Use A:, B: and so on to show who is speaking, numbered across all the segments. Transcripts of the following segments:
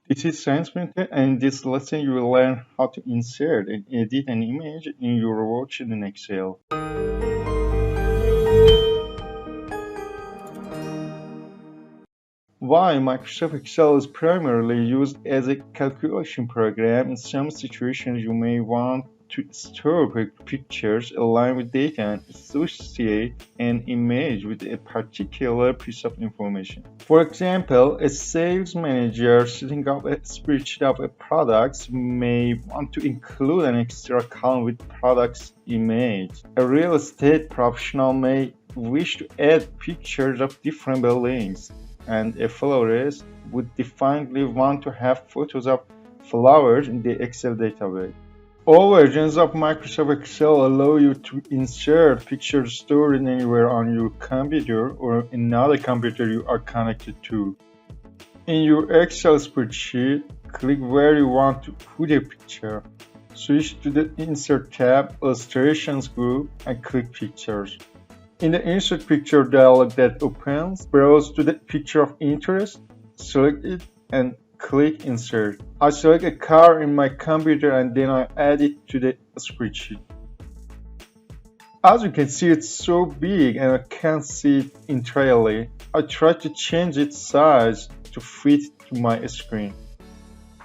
A: This is Science Minute, and in this lesson you will learn how to insert and edit an image in your worksheet in Excel. Why Microsoft Excel is primarily used as a calculation program. In some situations you may want to store pictures, align with data, and associate an image with a particular piece of information. For example, a sales manager setting up a spreadsheet of a product may want to include an extra column with product's image. A real estate professional may wish to add pictures of different buildings, and a florist would definitely want to have photos of flowers in the Excel database. All versions of Microsoft Excel allow you to insert pictures stored anywhere on your computer or another computer you are connected to. In your Excel spreadsheet, click where you want to put a picture. Switch to the Insert tab, Illustrations group, and click Pictures. In the Insert Picture dialog that opens, browse to the picture of interest, select it, and click Insert. I select a car in my computer and then I add it to the spreadsheet. As you can see, it's so big and I can't see it entirely. I try to change its size to fit to my screen.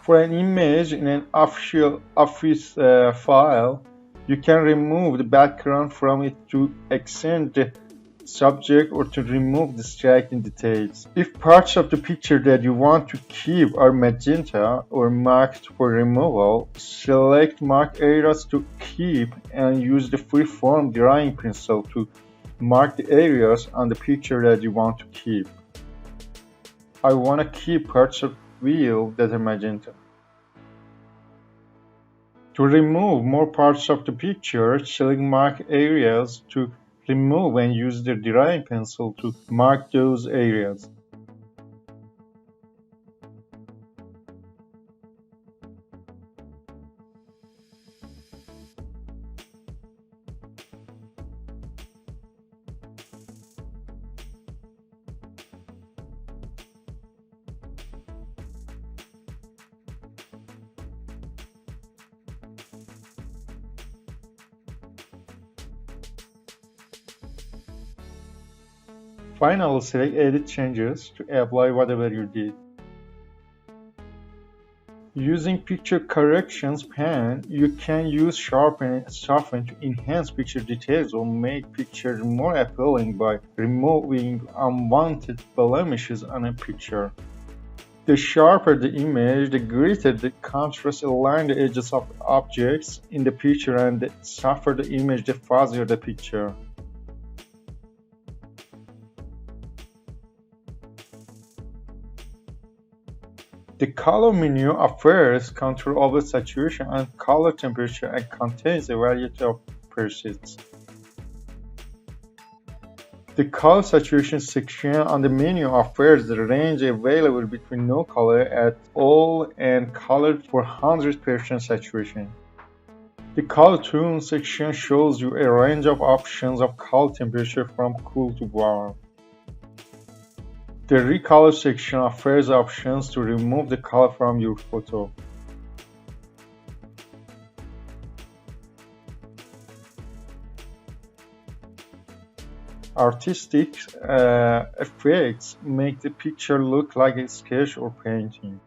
A: For an image in an official Office file, you can remove the background from it to accent the subject or to remove distracting details. If parts of the picture that you want to keep are magenta or marked for removal, select mark areas to keep and use the freeform drawing pencil to mark the areas on the picture that you want to keep. I want to keep parts of the wheel that are magenta. To remove more parts of the picture, select mark areas to remove and use the drawing pencil to mark those areas. Finally, select Edit Changes to apply whatever you did. Using Picture Corrections pane, you can use Sharpen and Soften to enhance picture details or make pictures more appealing by removing unwanted blemishes on a picture. The sharper the image, the greater the contrast align the edges of objects in the picture, and the softer the image, the fuzzier the picture. The color menu offers control over saturation and color temperature and contains a variety of presets. The color saturation section on the menu offers the range available between no color at all and colored for 100% saturation. The color tone section shows you a range of options of color temperature from cool to warm. The Recolor section offers options to remove the color from your photo. Artistic effects make the picture look like a sketch or painting.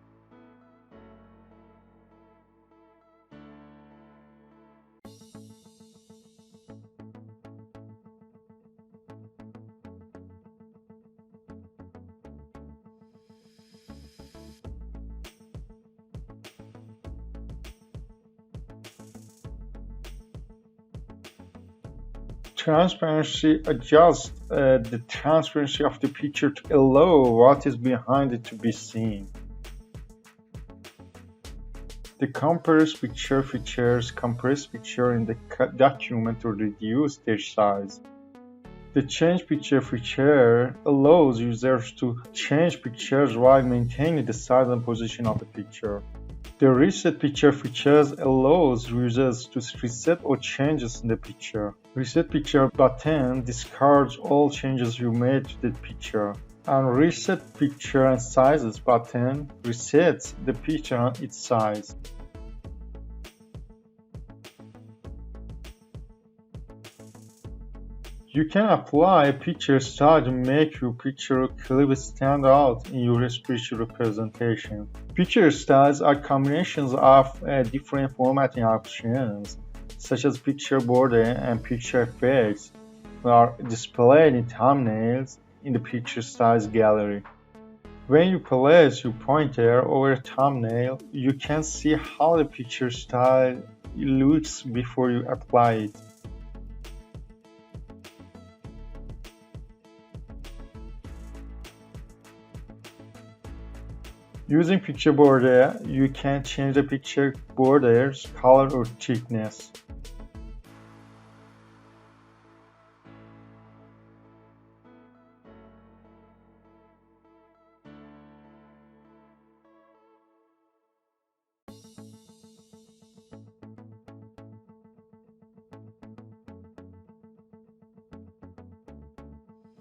A: Transparency adjusts the transparency of the picture to allow what is behind it to be seen. The Compress Picture features compress picture in the document to reduce their size. The Change Picture feature allows users to change pictures while maintaining the size and position of the picture. The Reset Picture features allows users to reset all changes in the picture. Reset Picture button discards all changes you made to the picture. And Reset Picture and Sizes button resets the picture on its size. You can apply a picture style to make your picture clearly stand out in your speech representation. Picture styles are combinations of different formatting options, such as picture border and picture effects, that are displayed in thumbnails in the picture styles gallery. When you place your pointer over a thumbnail, you can see how the picture style looks before you apply it. Using picture border, you can change the picture border's color or thickness.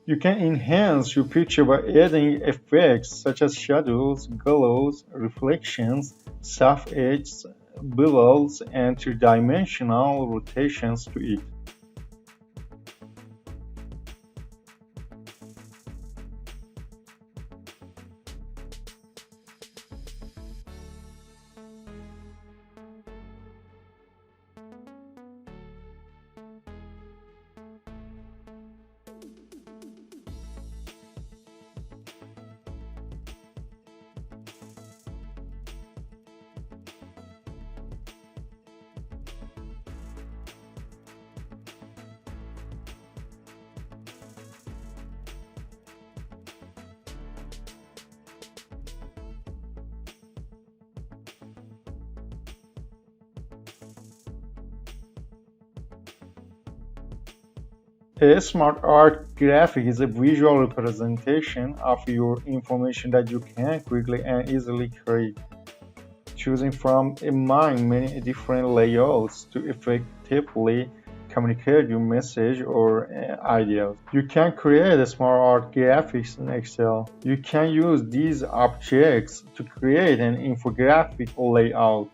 A: You can enhance your picture by adding effects such as shadows, glows, reflections, soft edges, billows, and three-dimensional rotations to it. A smart art graphic is a visual representation of your information that you can quickly and easily create, choosing from among many different layouts to effectively communicate your message or ideas. You can create a smart art graphics in Excel. You can use these objects to create an infographic layout.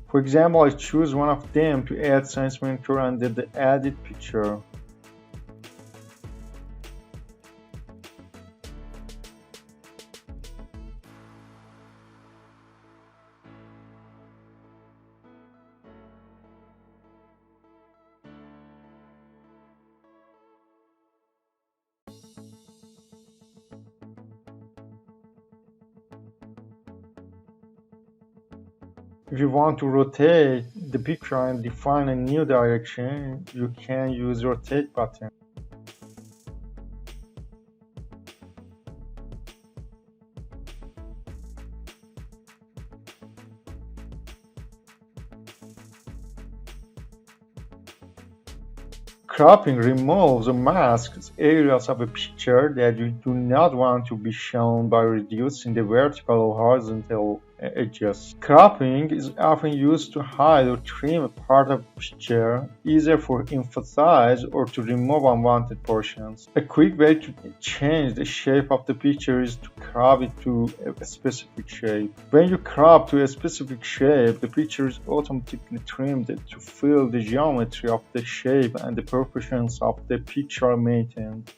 A: For example, I choose one of them to add Science Mentor under the Added picture. If you want to rotate the picture and define a new direction, you can use Rotate button. Cropping removes or masks areas of a picture that you do not want to be shown by reducing the vertical or horizontal edges. Cropping is often used to hide or trim a part of a picture, either for emphasize or to remove unwanted portions. A quick way to change the shape of the picture is to crop it to a specific shape. When you crop to a specific shape, the picture is automatically trimmed to fit the geometry of the shape and the proportions of the picture maintained.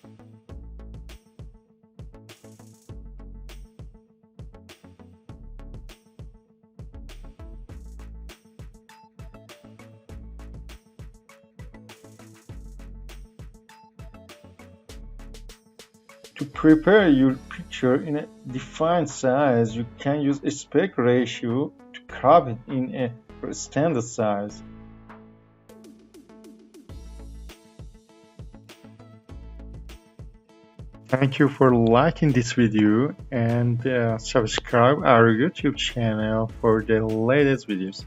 A: To prepare your picture in a defined size, you can use aspect ratio to crop it in a standard size. Thank you for liking this video and subscribe our YouTube channel for the latest videos.